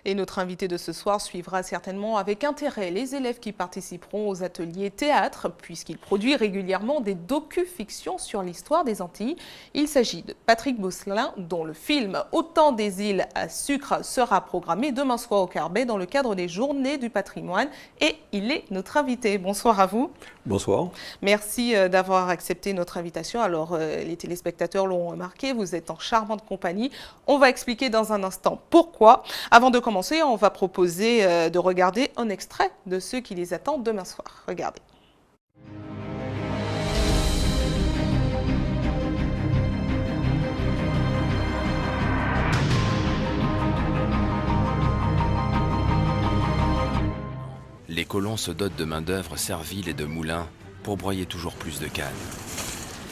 Et notre invité de ce soir suivra certainement avec intérêt les élèves qui participeront aux ateliers théâtre, puisqu'il produit régulièrement des docu-fictions sur l'histoire des Antilles. Il s'agit de Patrick Bosselin, dont le film Autant des îles à sucre sera programmé demain soir au Carbet dans le cadre des Journées du patrimoine. Et il est notre invité. Bonsoir à vous. Bonsoir. Merci d'avoir accepté notre invitation. Alors, les téléspectateurs l'ont remarqué, vous êtes en charmante compagnie. On va expliquer dans un instant pourquoi. Avant de commencer, on va proposer de regarder un extrait de ce qui les attend demain soir. Regardez. Les colons se dotent de main-d'œuvre servile et de moulins pour broyer toujours plus de canne.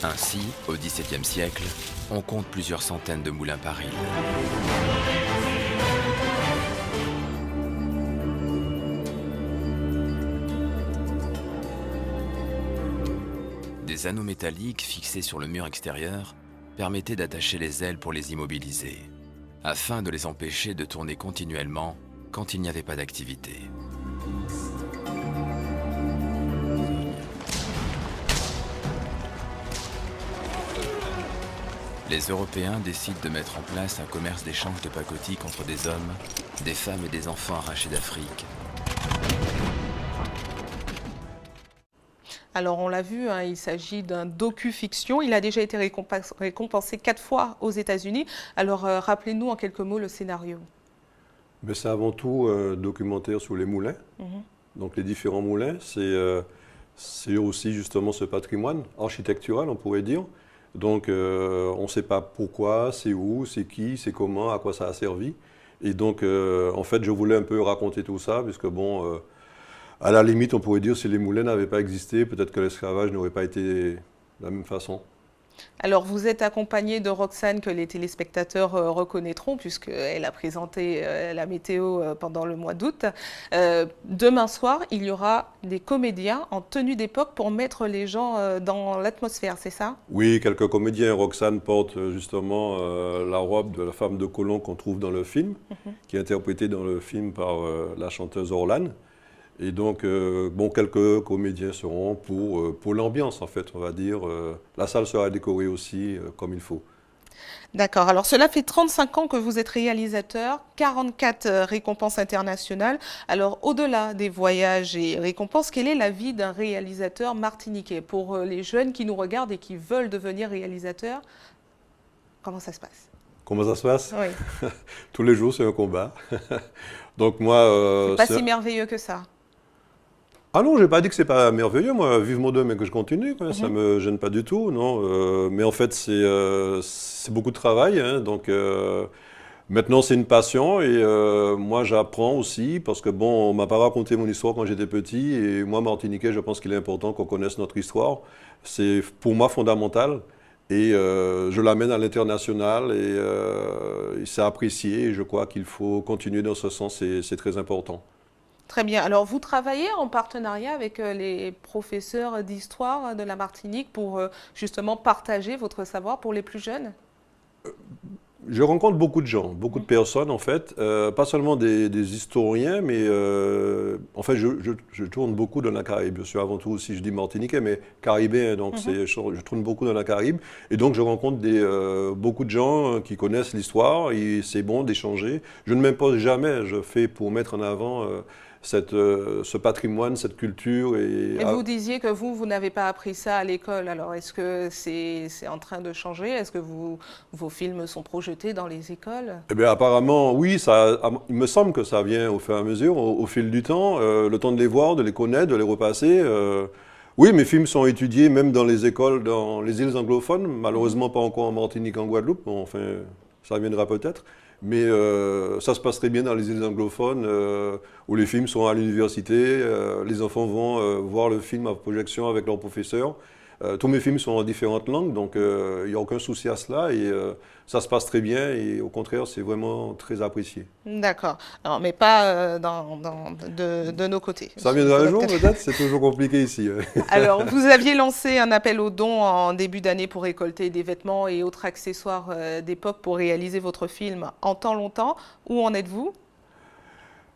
Ainsi, au XVIIe siècle, on compte plusieurs centaines de moulins par île. Des anneaux métalliques fixés sur le mur extérieur permettaient d'attacher les ailes pour les immobiliser, afin de les empêcher de tourner continuellement quand il n'y avait pas d'activité. Les Européens décident de mettre en place un commerce d'échange de pacotille contre des hommes, des femmes et des enfants arrachés d'Afrique. Alors, on l'a vu, hein, il s'agit d'un docu-fiction. Il a déjà été récompensé 4 fois aux États-Unis. Alors, rappelez-nous en quelques mots le scénario. C'est avant tout un documentaire sur les moulins. Donc les différents moulins, c'est aussi justement ce patrimoine architectural, on pourrait dire. Donc on ne sait pas pourquoi, c'est où, c'est qui, c'est comment, à quoi ça a servi. Et donc en fait je voulais un peu raconter tout ça, puisque bon, à la limite on pourrait dire si les moulins n'avaient pas existé, peut-être que l'esclavage n'aurait pas été de la même façon. Alors, vous êtes accompagné de Roxane que les téléspectateurs reconnaîtront puisqu'elle a présenté la météo pendant le mois d'août. Demain soir, il y aura des comédiens en tenue d'époque pour mettre les gens dans l'atmosphère, c'est ça? Oui, quelques comédiens. Roxane porte justement la robe de la femme de colon qu'on trouve dans le film, qui est interprétée dans le film par la chanteuse Orlane. Et donc, bon, quelques comédiens seront pour l'ambiance, en fait, on va dire. La salle sera décorée aussi comme il faut. D'accord. Alors, cela fait 35 ans que vous êtes réalisateur, 44 récompenses internationales. Alors, au-delà des voyages et récompenses, quelle est la vie d'un réalisateur martiniquais? Pour les jeunes qui nous regardent et qui veulent devenir réalisateurs, comment ça se passe? Comment ça se passe? Oui. Tous les jours, c'est un combat. Donc moi... C'est pas si merveilleux que ça. Ah non, j'ai pas dit que c'est pas merveilleux, moi, vivement demain que je continue, quoi. Ça me gêne pas du tout, non. Mais en fait, c'est beaucoup de travail, hein, donc maintenant c'est une passion et moi j'apprends aussi parce que bon, on m'a pas raconté mon histoire quand j'étais petit et moi, Martiniquais, je pense qu'il est important qu'on connaisse notre histoire. C'est pour moi fondamental et je l'amène à l'international et c'est apprécié et je crois qu'il faut continuer dans ce sens, c'est très important. Très bien. Alors, vous travaillez en partenariat avec les professeurs d'histoire de la Martinique pour justement partager votre savoir pour les plus jeunes? Je rencontre beaucoup de gens, beaucoup de personnes en fait, pas seulement des historiens, mais en fait je tourne beaucoup dans la Caraïbe. Je suis avant tout, si je dis martiniquais, mais caribéen, donc je tourne beaucoup dans la Caraïbe. Et donc je rencontre beaucoup de gens qui connaissent l'histoire et c'est bon d'échanger. Je ne m'impose jamais, je fais pour mettre en avant ce patrimoine, cette culture. Et vous disiez que vous n'avez pas appris ça à l'école. Alors, est-ce que c'est en train de changer? Est-ce que vos films sont projetés dans les écoles? Eh bien, apparemment, oui, il me semble que ça vient au fur et à mesure, au fil du temps, le temps de les voir, de les connaître, de les repasser. Oui, mes films sont étudiés même dans les écoles, dans les îles anglophones, malheureusement pas encore en Martinique, en Guadeloupe, bon, enfin, ça viendra peut-être. Mais ça se passe très bien dans les îles anglophones où les films sont à l'université, les enfants vont voir le film à projection avec leurs professeurs. Tous mes films sont en différentes langues, donc il n'y a aucun souci à cela et ça se passe très bien et au contraire, c'est vraiment très apprécié. D'accord. Alors, mais pas de nos côtés. Ça viendra un jour peut-être, c'est toujours compliqué ici. Alors, vous aviez lancé un appel aux dons en début d'année pour récolter des vêtements et autres accessoires d'époque pour réaliser votre film En temps longtemps. Où en êtes-vous?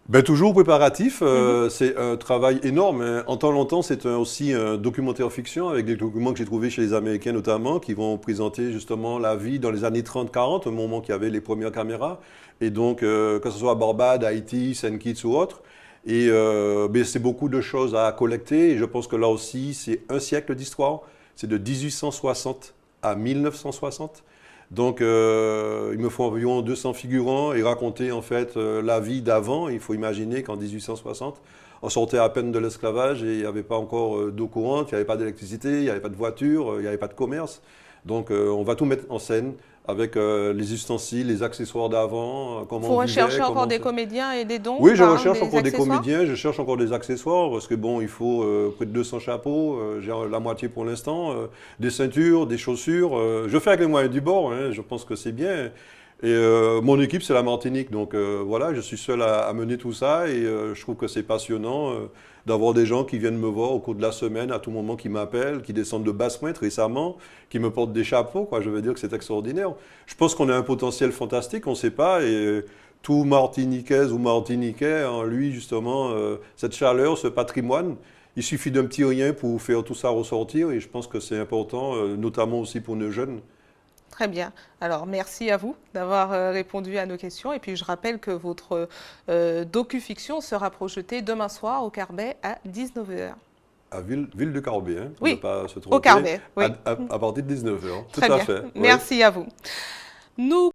Ben, toujours préparatif, c'est un travail énorme, hein. En temps longtemps, c'est aussi un documentaire fiction avec des documents que j'ai trouvés chez les Américains notamment, qui vont présenter justement la vie dans les années 30-40, au moment qu'il y avait les premières caméras. Et donc, que ce soit à Barbade, Haïti, Saint Kitts ou autre. Et ben, c'est beaucoup de choses à collecter. Et je pense que là aussi, c'est un siècle d'histoire. C'est de 1860 à 1960. Donc, il me faut environ 200 figurants et raconter en fait la vie d'avant. Il faut imaginer qu'en 1860, on sortait à peine de l'esclavage et il n'y avait pas encore d'eau courante, il n'y avait pas d'électricité, il n'y avait pas de voiture, il n'y avait pas de commerce. Donc, on va tout mettre en scène avec les ustensiles, les accessoires d'avant, comment Vous on vivait, recherchez encore comment des ça- comédiens et des dons, Oui, je enfin, recherche des encore des accessoires? comédiens, je cherche encore des accessoires, parce que bon, il faut près de 200 chapeaux, j'ai la moitié pour l'instant, des ceintures, des chaussures. Je fais avec les moyens du bord, hein, je pense que c'est bien. Et mon équipe, c'est la Martinique, donc voilà, je suis seul à mener tout ça, et je trouve que c'est passionnant d'avoir des gens qui viennent me voir au cours de la semaine, à tout moment, qui m'appellent, qui descendent de Basse-Pointe récemment, qui me portent des chapeaux, quoi. Je veux dire que c'est extraordinaire. Je pense qu'on a un potentiel fantastique, on ne sait pas, et tout Martiniquaise ou Martiniquais, en lui, justement, cette chaleur, ce patrimoine. Il suffit d'un petit rien pour faire tout ça ressortir et je pense que c'est important, notamment aussi pour nos jeunes. Très bien. Alors, merci à vous d'avoir répondu à nos questions. Et puis, je rappelle que votre docu-fiction sera projetée demain soir au Carbet à 19 heures. À Ville de Carbet, hein, pour Oui, ne pas se tromper. au Carbet, oui. À partir de 19 heures. Tout Très à bien. fait. Oui. Merci à vous. Nous